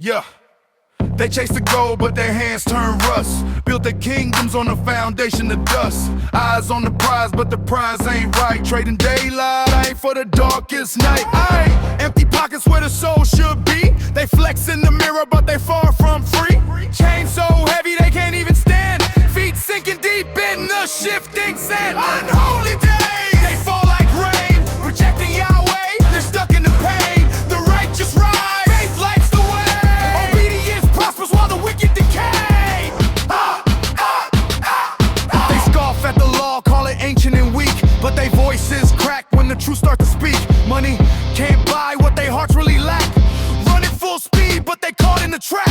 Yeah. They chase the gold, but their hands turn rust. Built their kingdoms on a foundation of dust. Eyes on the prize, but the prize ain't right. Trading daylight ain't for the darkest night. Empty pockets where the soul should be. They flex in the mirror, but they far from free. Chains so heavy they can't even stand. Feet sinking deep in the shifting sand. Unholy days, they fall like rain. Rejecting Yahweh, they're stuck in the pain. The righteous rise, faith lights the way. Obedience prospers while the wicked decay. They scoff at the law, call it ancient and weak, but they voices crack when the truth starts to speak. Money can't buy what their hearts really lack. Running full speed, but they caught in the trap.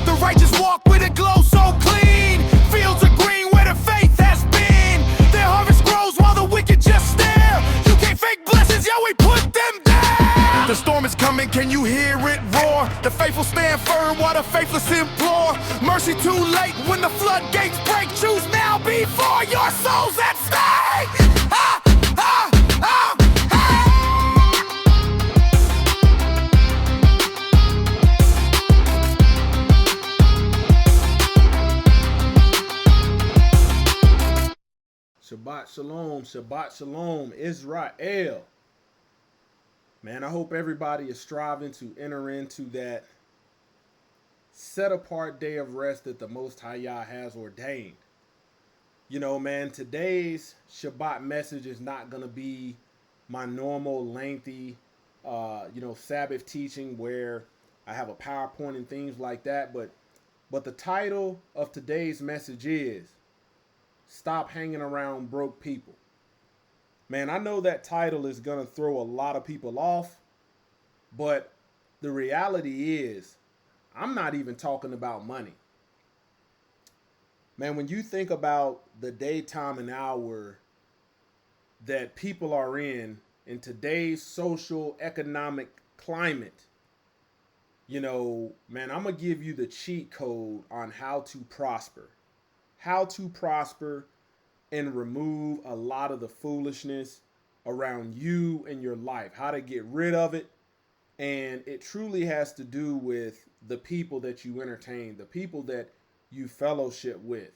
The righteous walk with a glow so clean. Fields are green where the faith has been. Their harvest grows while the wicked just stare. You can't fake blessings, yeah, we put them there. The storm is coming, can you hear it roar? The faithful stand firm while the faithless implore. Mercy too late when the floodgates break. Choose now before your soul's at stake. Shabbat Shalom, Israel. Man, I hope everybody is striving to enter into that set apart day of rest that the Most High Yah has ordained. You know, man, today's Shabbat message is not going to be my normal lengthy, Sabbath teaching where I have a PowerPoint and things like that. But the title of today's message is Stop Hanging Around Broke People. Man, I know that title is going to throw a lot of people off, but the reality is I'm not even talking about money. Man, when you think about the daytime and hour that people are in today's social economic climate, man, I'm going to give you the cheat code on how to prosper. How to prosper and remove a lot of the foolishness around you and your life. How to get rid of it. And it truly has to do with the people that you entertain, the people that you fellowship with.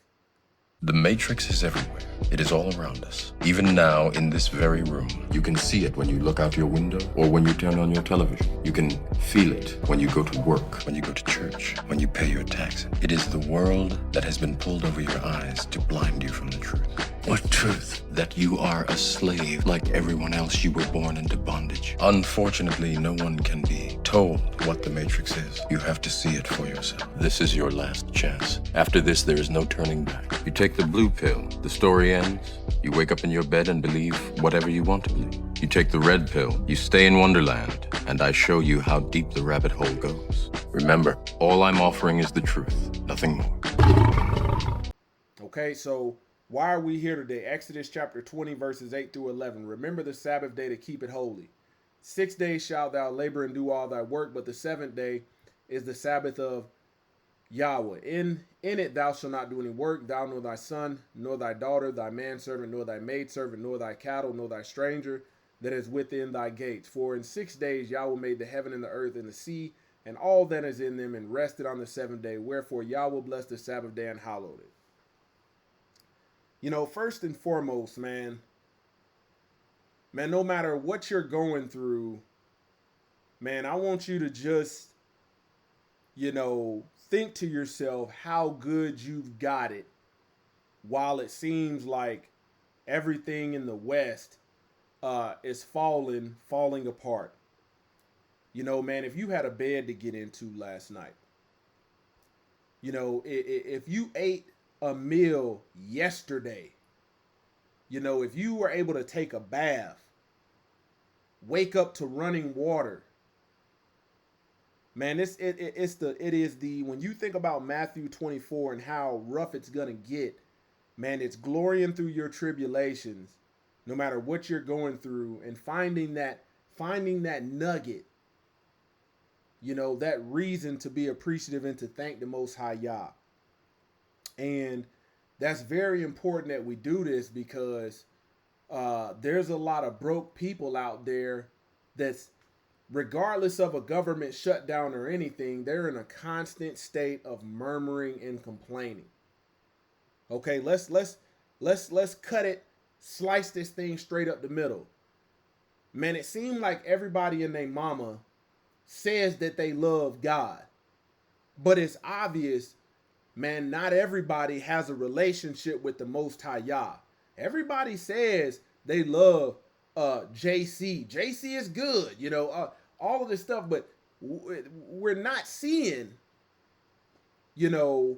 The Matrix is everywhere. It is all around us. Even now, in this very room. You can see it when you look out your window or when you turn on your television. You can feel it when you go to work, when you go to church, when you pay your taxes. It is the world that has been pulled over your eyes to blind you from the truth. What truth? That you are a slave. Like everyone else, you were born into bondage. Unfortunately, no one can be told what the Matrix is. You have to see it for yourself. This is your last chance. After this, there is no turning back. You take the blue pill, the story ends. You wake up in your bed and believe whatever you want to believe. You take the red pill, you stay in Wonderland, and I show you how deep the rabbit hole goes. Remember, all I'm offering is the truth, nothing more. Okay, so why are we here today? Exodus chapter 20, verses 8 through 11. Remember the Sabbath day to keep it holy. 6 days shalt thou labor and do all thy work, but the seventh day is the Sabbath of Yahweh. In it thou shalt not do any work, thou nor thy son, nor thy daughter, thy manservant, nor thy maidservant, nor thy cattle, nor thy stranger that is within thy gates. For in 6 days Yahweh made the heaven and the earth and the sea, and all that is in them, and rested on the seventh day. Wherefore Yahweh blessed the Sabbath day and hallowed it. First and foremost, man, no matter what you're going through, man, I want you to just, think to yourself how good you've got it while it seems like everything in the West is falling apart. Man, if you had a bed to get into last night, if you ate a meal yesterday, if you were able to take a bath, wake up to running water, man, it is the when you think about Matthew 24 and how rough it's gonna get, man, it's glorying through your tribulations, no matter what you're going through, and finding that nugget, that reason to be appreciative and to thank the Most High Yah. And that's very important that we do this because there's a lot of broke people out there that's regardless of a government shutdown or anything, they're in a constant state of murmuring and complaining. Okay, let's cut it, slice this thing straight up the middle. Man, it seemed like everybody and their mama says that they love God, but it's obvious, man, not everybody has a relationship with the Most High Yah. Everybody says they love JC. JC is good, you know, all of this stuff, but we're not seeing, you know,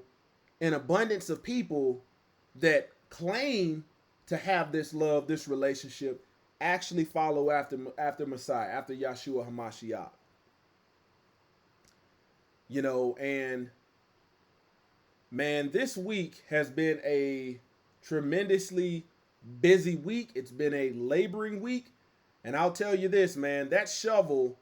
an abundance of people that claim to have this love, this relationship, actually follow after Messiah, after Yahshua HaMashiach. You know, and man, this week has been a tremendously busy week. It's been a laboring week. And I'll tell you this, man, that shovel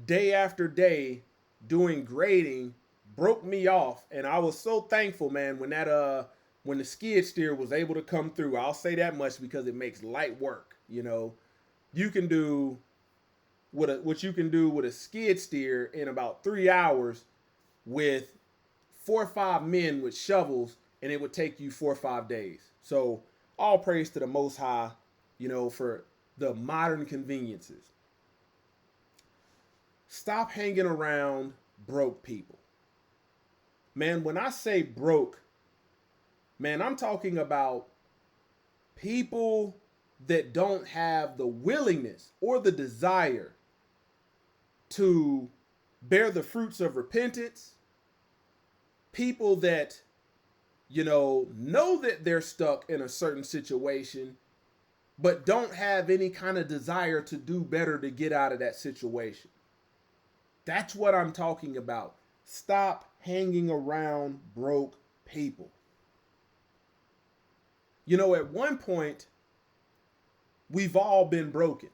day after day doing grading broke me off. And I was so thankful, man, when the skid steer was able to come through. I'll say that much because it makes light work. You know, you can do what you can do with a skid steer in about 3 hours with 4 or 5 men with shovels, and it would take you 4 or 5 days. So all praise to the Most High, you know, for the modern conveniences. Stop hanging around broke people. Man, when I say broke, man, I'm talking about people that don't have the willingness or the desire to bear the fruits of repentance. People that, you know that they're stuck in a certain situation, but don't have any kind of desire to do better to get out of that situation. That's what I'm talking about. Stop hanging around broke people. You know, at one point, we've all been broken.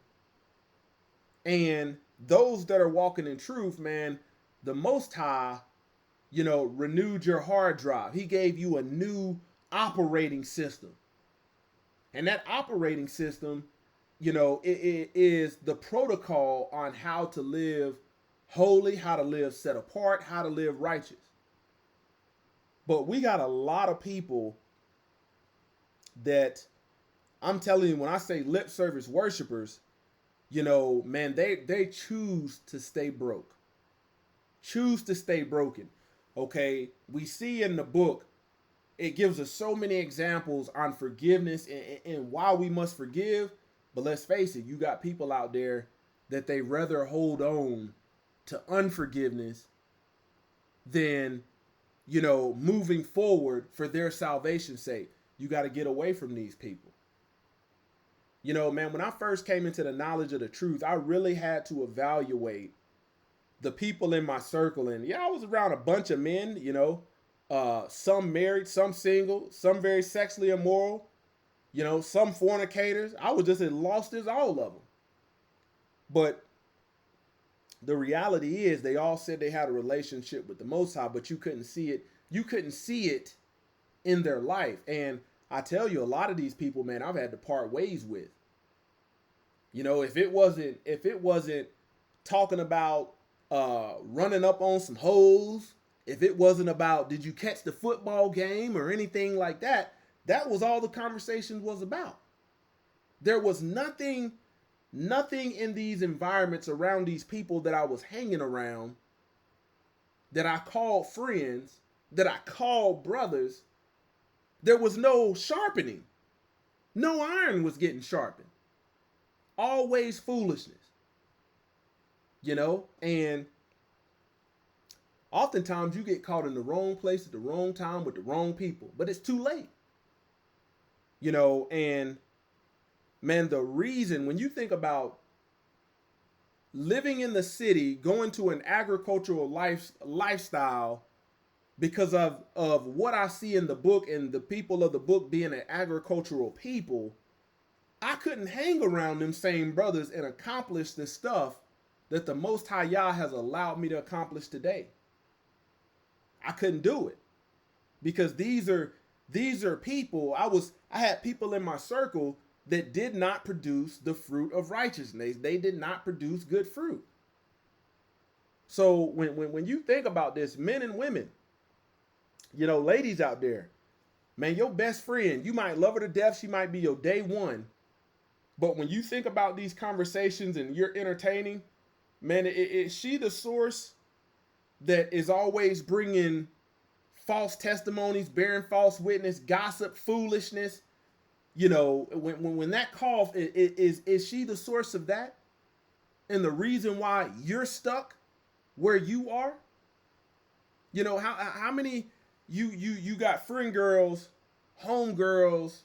And those that are walking in truth, man, the Most High, you know, renewed your hard drive. He gave you a new operating system. And that operating system, you know, it is the protocol on how to live holy, how to live set apart, how to live righteous. But we got a lot of people that, I'm telling you, when I say lip service worshipers, you know, man, they choose to stay broke. Choose to stay broken. Okay, we see in the book, it gives us so many examples on forgiveness and why we must forgive. But let's face it, you got people out there that they rather hold on to unforgiveness than, you know, moving forward for their salvation's sake. You got to get away from these people. You know, man, when I first came into the knowledge of the truth, I really had to evaluate the people in my circle. And yeah, I was around a bunch of men, you know, some married, some single, some very sexually immoral, you know, some fornicators. I was just as lost as all of them. But the reality is they all said they had a relationship with the Most High, but you couldn't see it. You couldn't see it in their life. And I tell you, a lot of these people, man, I've had to part ways with. You know, if it wasn't talking about running up on some hoes, if it wasn't about did you catch the football game or anything like that, that was all the conversation was about. There was nothing in these environments around these people that I was hanging around, that I called friends, that I called brothers. There was no sharpening. No iron was getting sharpened. Always foolishness. You know, and oftentimes you get caught in the wrong place at the wrong time with the wrong people, but it's too late. You know, and man, the reason when you think about living in the city, going to an agricultural lifestyle, because of what I see in the book and the people of the book being an agricultural people, I couldn't hang around them same brothers and accomplish the stuff that the Most High Yah has allowed me to accomplish today. I couldn't do it because these are people. I had people in my circle that did not produce the fruit of righteousness. They did not produce good fruit. So when you think about this, men and women, ladies out there, man, your best friend, you might love her to death. She might be your day one. But when you think about these conversations and you're entertaining, man, is she the source that is always bringing false testimonies, bearing false witness, gossip, foolishness? When that cough, is she the source of that? And the reason why you're stuck where you are? How many you got friend girls, home girls,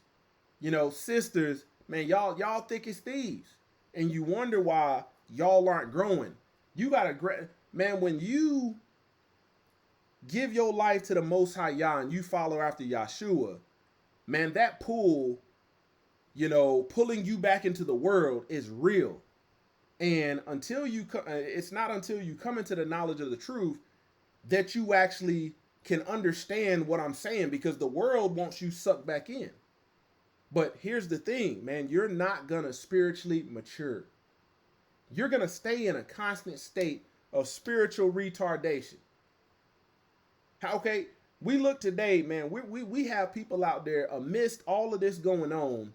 sisters, man, y'all thick as thieves. And you wonder why y'all aren't growing. You gotta, man, when you give your life to the Most High Yah and you follow after Yahshua, man, that pull, pulling you back into the world is real. And it's not until you come into the knowledge of the truth that you actually can understand what I'm saying, because the world wants you sucked back in. But here's the thing, man, you're not gonna spiritually mature. You're gonna stay in a constant state of spiritual retardation. Okay, we look today, man, we have people out there amidst all of this going on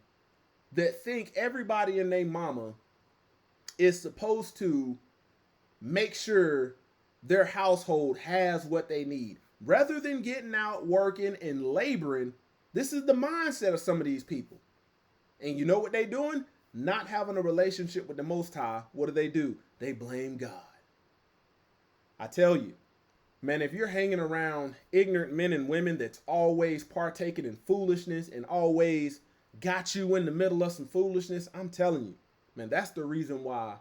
that think everybody and their mama is supposed to make sure their household has what they need. Rather than getting out, working, and laboring, this is the mindset of some of these people. And you know what they're doing? Not having a relationship with the Most High. What do? They blame God. I tell you, man, if you're hanging around ignorant men and women that's always partaking in foolishness and always got you in the middle of some foolishness, I'm telling you, man, that's the reason why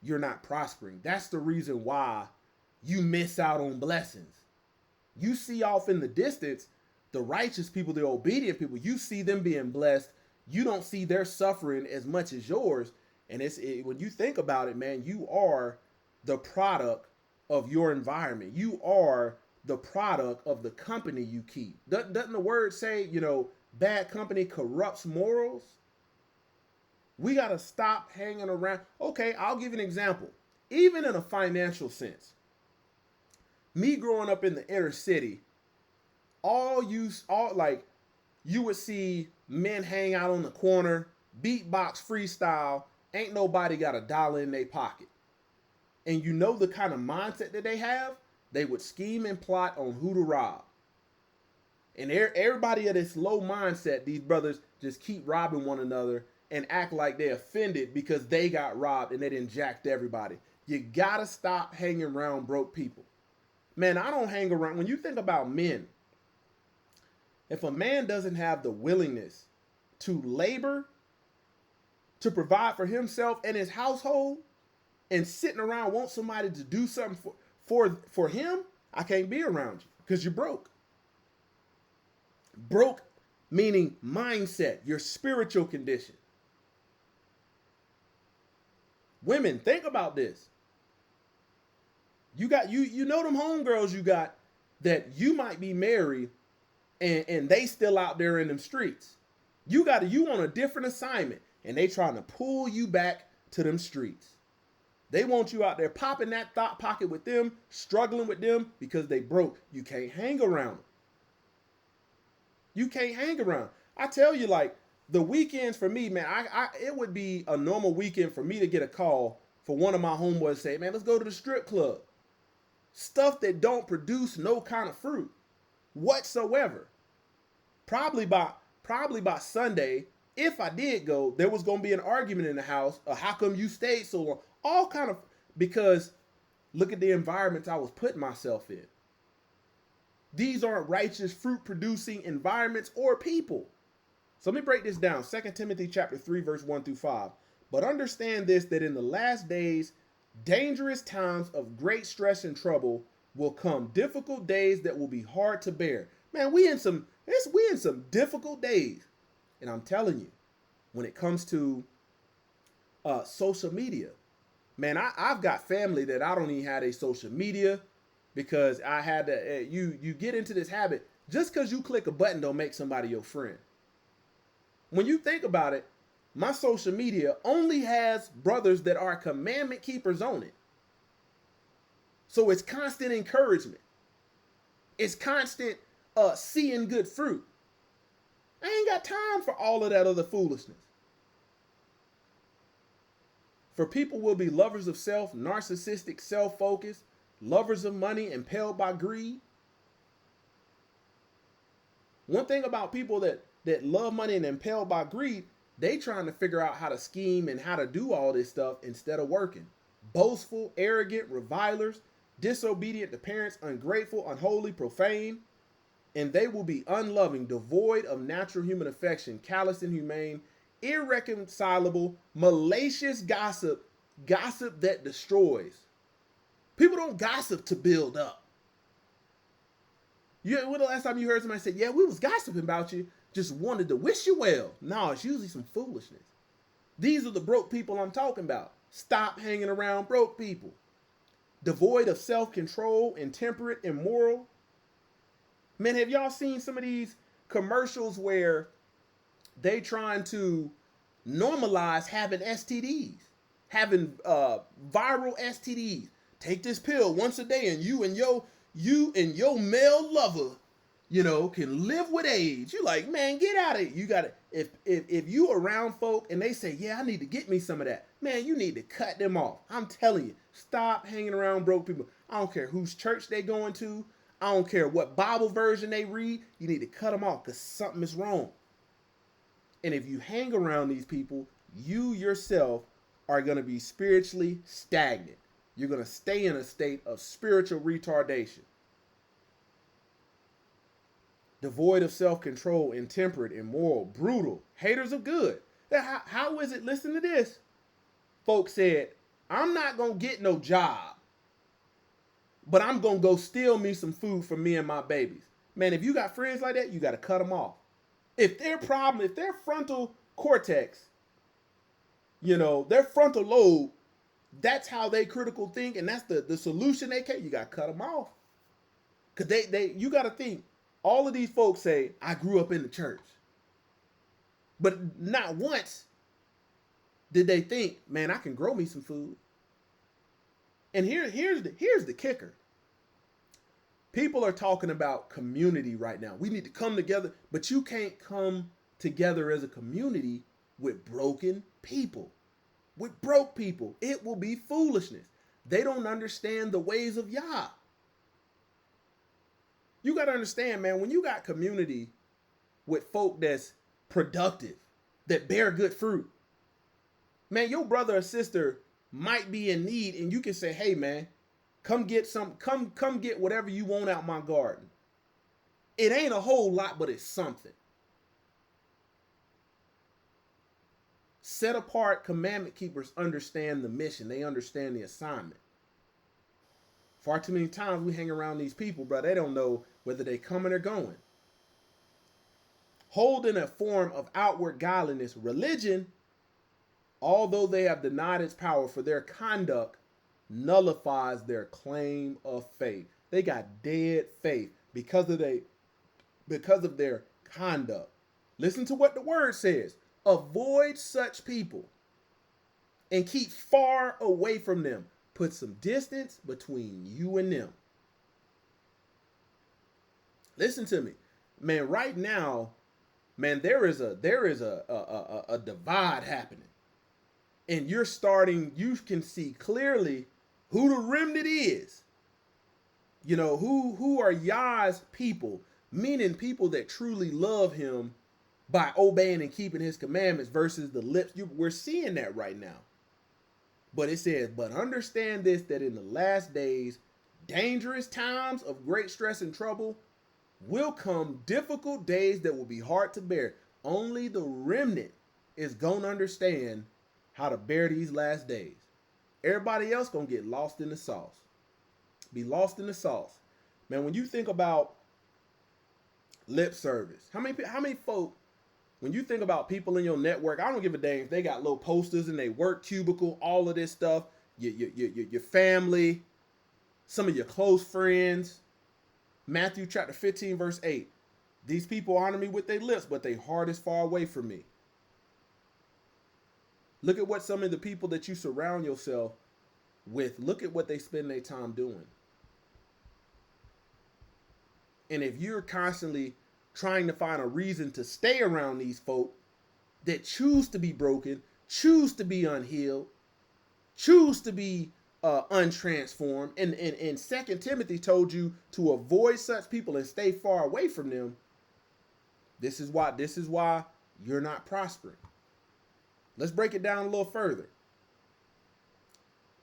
you're not prospering. That's the reason why you miss out on blessings. You see off in the distance, the righteous people, the obedient people, you see them being blessed. You don't see their suffering as much as yours. And when you think about it, man, you are the product of your environment. You are the product of the company you keep. Doesn't the word say, bad company corrupts morals? We got to stop hanging around. Okay, I'll give you an example. Even in a financial sense, me growing up in the inner city, you would see men hang out on the corner, beatbox, freestyle, ain't nobody got $1 in their pocket. And you know the kind of mindset that they have? They would scheme and plot on who to rob. And everybody of this low mindset, these brothers just keep robbing one another and act like they're offended because they got robbed and they didn't jack everybody. You gotta stop hanging around broke people. Man, I don't hang around. When you think about men, if a man doesn't have the willingness to labor, to provide for himself and his household, and sitting around want somebody to do something for him, I can't be around you because you're broke. Broke meaning mindset, your spiritual condition. Women, think about this. You got them homegirls you got that you might be married and they still out there in them streets. You on a different assignment and they trying to pull you back to them streets. They want you out there popping that thought pocket with them, struggling with them because they broke. You can't hang around them. You can't hang around. I tell you, like, the weekends for me, man, it would be a normal weekend for me to get a call for one of my homeboys to say, man, let's go to the strip club. Stuff that don't produce no kind of fruit whatsoever. Probably by Sunday, if I did go, there was going to be an argument in the house. How come you stayed so long? All kind of, because look at the environments I was putting myself in. These aren't righteous, fruit-producing environments or people. So let me break this down. 2 Timothy chapter 3, verse 1 through 5. But understand this, that in the last days, dangerous times of great stress and trouble will come. Difficult days that will be hard to bear. Man, we in some difficult days. And I'm telling you, when it comes to social media, man, I've got family that I don't even have a social media because I had to, you get into this habit. Just because you click a button don't make somebody your friend. When you think about it, my social media only has brothers that are commandment keepers on it. So it's constant encouragement. It's constant seeing good fruit. I ain't got time for all of that other foolishness. For people will be lovers of self, narcissistic, self-focused, lovers of money, impelled by greed. One thing about people that love money and impelled by greed, they trying to figure out how to scheme and how to do all this stuff instead of working. Boastful, arrogant, revilers, disobedient to parents, ungrateful, unholy, profane, and they will be unloving, devoid of natural human affection, callous, inhumane, irreconcilable, malicious gossip that destroys. People don't gossip to build up. When the last time you heard somebody say, yeah, we was gossiping about you, just wanted to wish you well? No, it's usually some foolishness. These are the broke people I'm talking about. Stop hanging around broke people. Devoid of self-control, intemperate, immoral. Man, have y'all seen some of these commercials where they trying to normalize having STDs, having viral STDs? Take this pill once a day, and you and your male lover, can live with AIDS. You like, man, get out of it. You gotta, if you around folk and they say, yeah, I need to get me some of that, man, you need to cut them off. I'm telling you, stop hanging around broke people. I don't care whose church they going to. I don't care what Bible version they read. You need to cut them off because something is wrong. And if you hang around these people, you yourself are going to be spiritually stagnant. You're going to stay in a state of spiritual retardation. Devoid of self-control, intemperate, immoral, brutal, haters of good. How is it? Listen to this. Folks said, I'm not going to get no job, but I'm going to go steal me some food for me and my babies. Man, if you got friends like that, you got to cut them off. If their frontal cortex, their frontal lobe, that's how they critical think, and that's the solution they can, you got to cut them off. Because you got to think, all of these folks say, I grew up in the church. But not once did they think, man, I can grow me some food. And here's the kicker. People are talking about community right now. We need to come together, but you can't come together as a community with broken people. With broke people. It will be foolishness. They don't understand the ways of Yah. You got to understand, man, when you got community with folk that's productive, that bear good fruit, man, your brother or sister might be in need, and you can say, hey, man, come get whatever you want out my garden. It ain't a whole lot, but it's something. Set apart commandment keepers understand the mission. They understand the assignment. Far too many times we hang around these people, bro. They don't know whether they coming or going. Holding a form of outward godliness, religion, although they have denied its power for their conduct, nullifies their claim of faith. They got dead faith because of their conduct. Listen to what the word says. Avoid such people and keep far away from them. Put some distance between you and them. Listen to me, man. Right now, man, there is a divide happening, and you can see clearly who the remnant is. Who are Yah's people, meaning people that truly love him by obeying and keeping his commandments versus the lips. We're seeing that right now. But it says, but understand this, that in the last days, dangerous times of great stress and trouble will come, difficult days that will be hard to bear. Only the remnant is going to understand how to bear these last days. Everybody else going to get lost in the sauce. Be lost in the sauce. Man, when you think about lip service, how many folk, when you think about people in your network, I don't give a damn if they got little posters in their work cubicle, all of this stuff, your family, some of your close friends. Matthew chapter 15, verse 8. These people honor me with their lips, but their heart is far away from me. Look at what some of the people that you surround yourself with, look at what they spend their time doing. And if you're constantly trying to find a reason to stay around these folk that choose to be broken, choose to be unhealed, choose to be untransformed, and 2 Timothy told you to avoid such people and stay far away from them. This is why you're not prospering. Let's break it down a little further.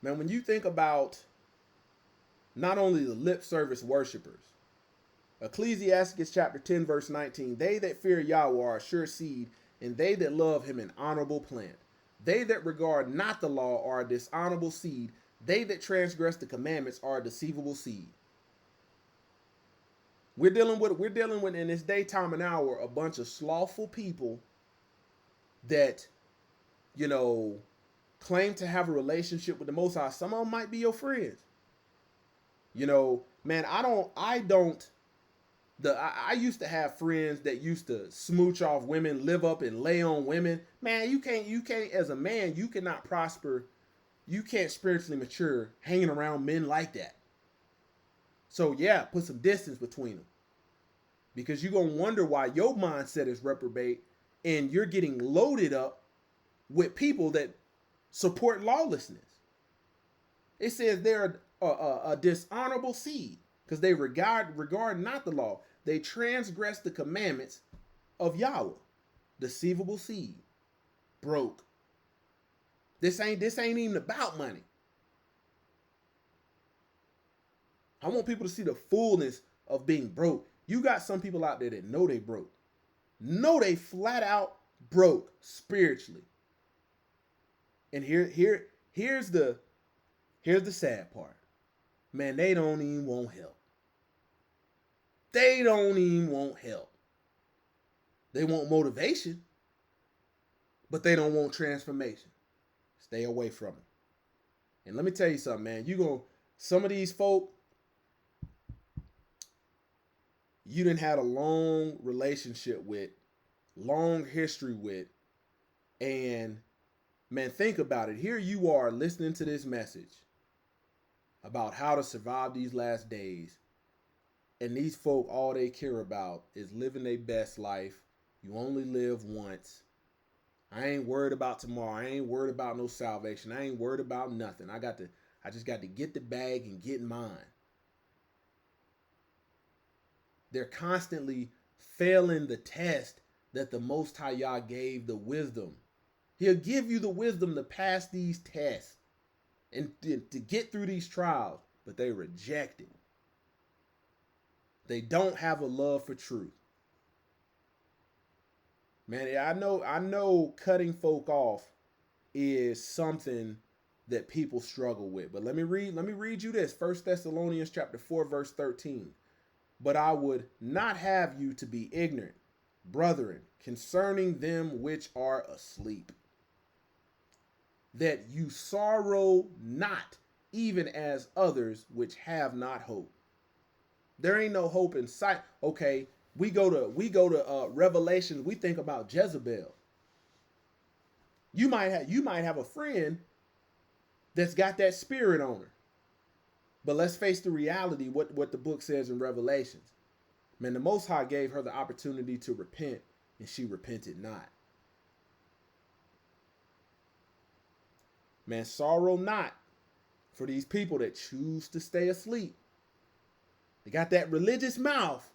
Man, when you think about not only the lip service worshipers, Ecclesiastes chapter 10, verse 19, they that fear Yahweh are sure seed, and they that love him an honorable plant. They that regard not the law are a dishonorable seed. They that transgress the commandments are a deceivable seed. We're dealing with in this daytime and hour a bunch of slothful people that, claim to have a relationship with the Most High. Some of them might be your friends. Man, I used to have friends that used to smooch off women, live up and lay on women. Man, you can't, as a man, you cannot prosper. You can't spiritually mature hanging around men like that. So yeah, put some distance between them. Because you're going to wonder why your mindset is reprobate and you're getting loaded up with people that support lawlessness. It says they're a dishonorable seed because they regard not the law. They transgress the commandments of Yahweh. Deceivable seed. Broke. This ain't even about money. I want people to see the fullness of being broke. You got some people out there that know they broke. Know they flat out broke spiritually. And here's the sad part. Man, they don't even want help. They don't even want help. They want motivation, but they don't want transformation. Stay away from them. And let me tell you something, man. Some of these folk, you done had a long relationship with, long history with, and man, think about it. Here you are listening to this message about how to survive these last days. And these folk, all they care about is living their best life. You only live once. I ain't worried about tomorrow. I ain't worried about no salvation. I ain't worried about nothing. I just got to get the bag and get mine. They're constantly failing the test that the Most High Yah gave the wisdom. He'll give you the wisdom to pass these tests and to get through these trials, but they reject it. They don't have a love for truth. Man, I know cutting folk off is something that people struggle with. But let me read you this. 1 Thessalonians chapter 4, verse 13. But I would not have you to be ignorant, brethren, concerning them which are asleep, that you sorrow not, even as others which have not hope. There ain't no hope in sight. Okay, we go to Revelation. We think about Jezebel. You might have a friend that's got that spirit on her. But let's face the reality, what the book says in Revelations. Man, the Most High gave her the opportunity to repent, and she repented not. Man, sorrow not for these people that choose to stay asleep. They got that religious mouth,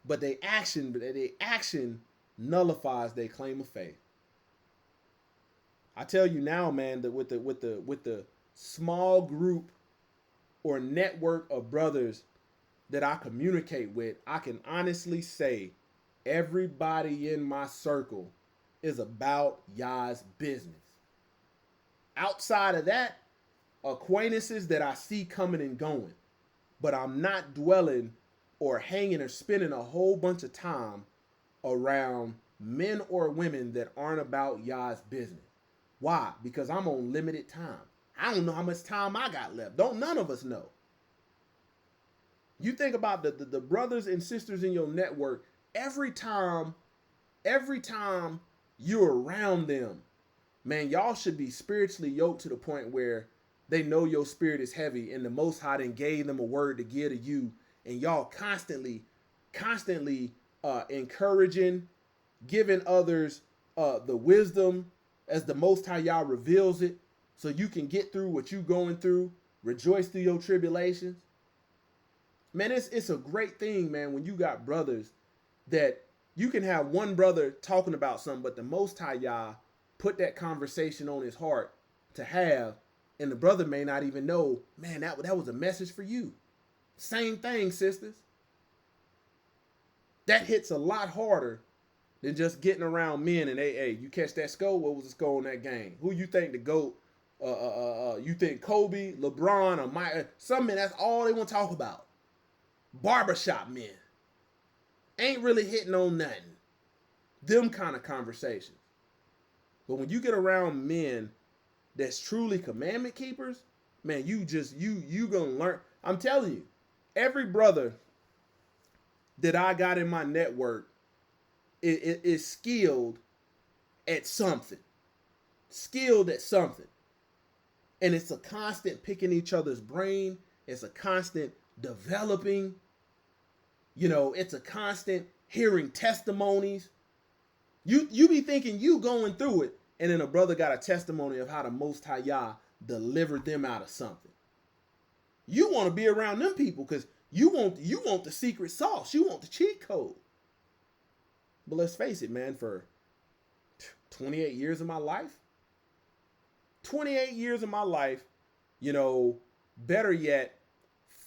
but their action nullifies their claim of faith. I tell you now, man, that with the small group or network of brothers that I communicate with, I can honestly say everybody in my circle is about Yah's business. Outside of that, acquaintances that I see coming and going, but I'm not dwelling or hanging or spending a whole bunch of time around men or women that aren't about Yah's business. Why? Because I'm on limited time. I don't know how much time I got left. Don't none of us know. You think about the brothers and sisters in your network, every time you're around them, man, y'all should be spiritually yoked to the point where they know your spirit is heavy and the Most High done gave them a word to give to you, and y'all constantly constantly encouraging, giving others the wisdom as the Most High Yah reveals it, so you can get through what you going through, rejoice through your tribulations. Man, it's a great thing, man, when you got brothers that you can have one brother talking about something, but the Most High Yah put that conversation on his heart to have, and the brother may not even know, man, that was a message for you. Same thing, sisters. That hits a lot harder than just getting around men and hey, you catch that score? What was the score in that game? Who you think the GOAT? You think Kobe, LeBron, or Mike? Some men, that's all they want to talk about. Barbershop men. Ain't really hitting on nothing. Them kind of conversations. But when you get around men that's truly commandment keepers, man, you gonna learn. I'm telling you, every brother that I got in my network is skilled at something. Skilled at something. And it's a constant picking each other's brain. It's a constant developing. You know, it's a constant hearing testimonies. You be thinking you going through it, and then a brother got a testimony of how the Most High Yah delivered them out of something. You want to be around them people because you want the secret sauce. You want the cheat code. But let's face it, man, for 28 years of my life, 28 years of my life, you know, better yet,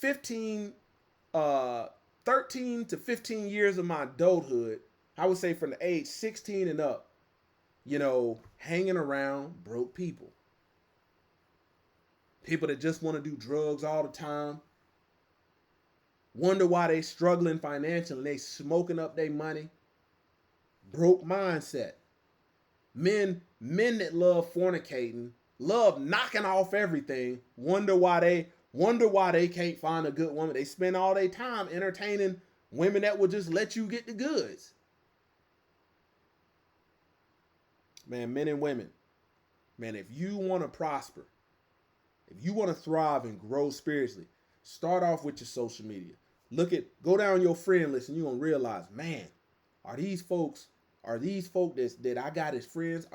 13 to 15 years of my adulthood, I would say from the age 16 and up, you know, hanging around broke people. People that just want to do drugs all the time. Wonder why they struggling financially. They smoking up their money. Broke mindset. Men that love fornicating, love knocking off everything. Wonder why they can't find a good woman. They spend all their time entertaining women that will just let you get the goods. Man, men and women, man, if you want to prosper, if you want to thrive and grow spiritually, start off with your social media. Go down your friend list and you're going to realize, man, are these folk that I got as friends,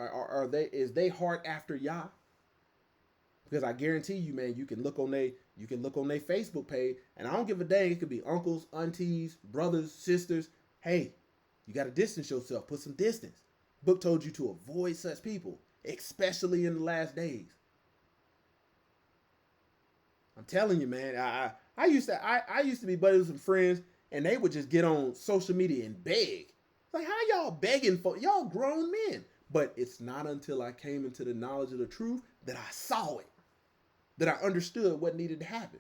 is they heart after Yah? Because I guarantee you, man, you can look on their Facebook page, and I don't give a dang. It could be uncles, aunties, brothers, sisters. Hey, you got to distance yourself. Put some distance. Book told you to avoid such people, especially in the last days. I'm telling you, man. I used to be buddies with some friends, and they would just get on social media and beg. Like, how y'all begging for? Y'all grown men. But it's not until I came into the knowledge of the truth that I saw it, that I understood what needed to happen.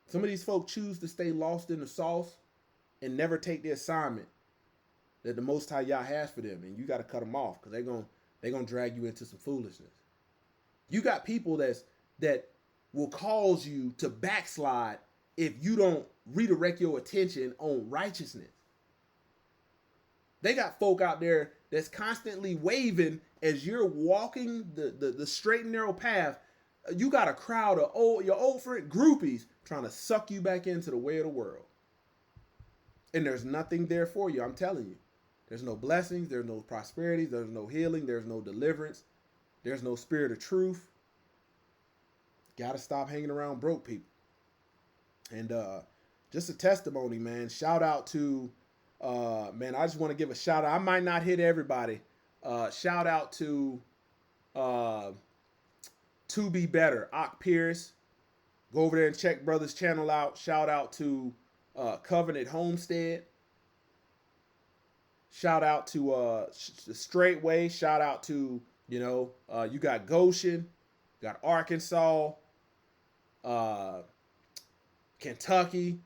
Some of these folk choose to stay lost in the sauce and never take the assignment that the Most High Yah has for them, and you got to cut them off because they're gonna drag you into some foolishness. You got people that will cause you to backslide if you don't redirect your attention on righteousness. They got folk out there that's constantly waving as you're walking the straight and narrow path. You got a crowd of your old friend groupies trying to suck you back into the way of the world. And there's nothing there for you, I'm telling you. There's no blessings, there's no prosperity, there's no healing, there's no deliverance, there's no spirit of truth. Gotta stop hanging around broke people. And just a testimony, man. Shout out to man, I just want to give a shout out. I might not hit everybody. Shout out to Be Better, Ock Pierce. Go over there and check brother's channel out. Shout out to Covenant Homestead. Shout out to Straightway. Shout out to, you got Goshen, you got Arkansas, Kentucky,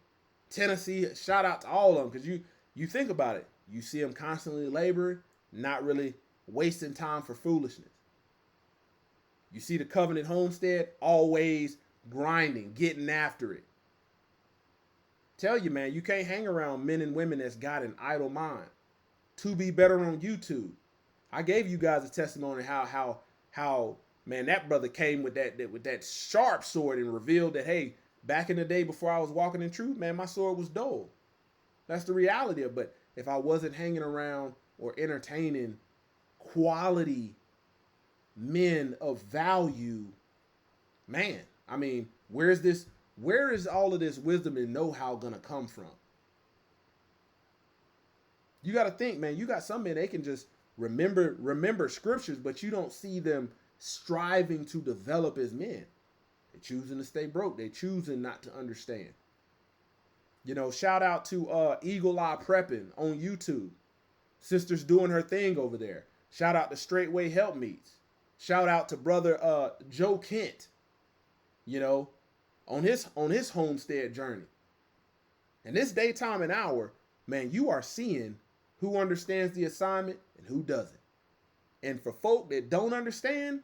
Tennessee. Shout out to all of them, because you think about it. You see them constantly laboring, not really wasting time for foolishness. You see the Covenant Homestead, always grinding, getting after it. Tell you, man, you can't hang around men and women that's got an idle mind. To Be Better on YouTube. I gave you guys a testimony how man, that brother came with that sharp sword and revealed that, hey, back in the day before I was walking in truth, man, my sword was dull. That's the reality of it. But if I wasn't hanging around or entertaining quality men of value, man, I mean, where is all of this wisdom and know-how gonna come from? You got to think, man, you got some men, they can just remember scriptures, but you don't see them striving to develop as men. They're choosing to stay broke. They're choosing not to understand. You know, shout out to Eagle Eye Prepping on YouTube. Sister's doing her thing over there. Shout out to Straightway Helpmeets. Shout out to brother Joe Kent, you know, on his homestead journey. And this daytime and hour, man, you are seeing who understands the assignment and who doesn't. And for folk that don't understand,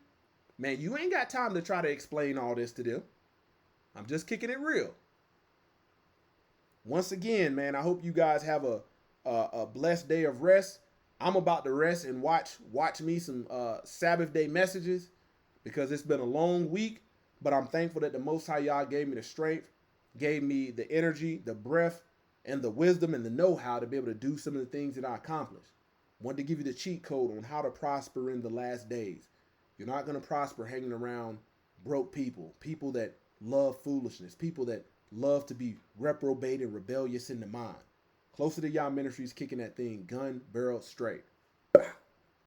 man, you ain't got time to try to explain all this to them. I'm just kicking it real. Once again, man, I hope you guys have a blessed day of rest. I'm about to rest and watch me some Sabbath day messages because it's been a long week, but I'm thankful that the Most High Yah gave me the strength, gave me the energy, the breath, and the wisdom and the know-how to be able to do some of the things that I accomplished. Wanted to give you the cheat code on how to prosper in the last days. You're not going to prosper hanging around broke people, people that love foolishness, people that love to be reprobate and rebellious in the mind. Closer to Yah Ministries, kicking that thing gun barrel straight.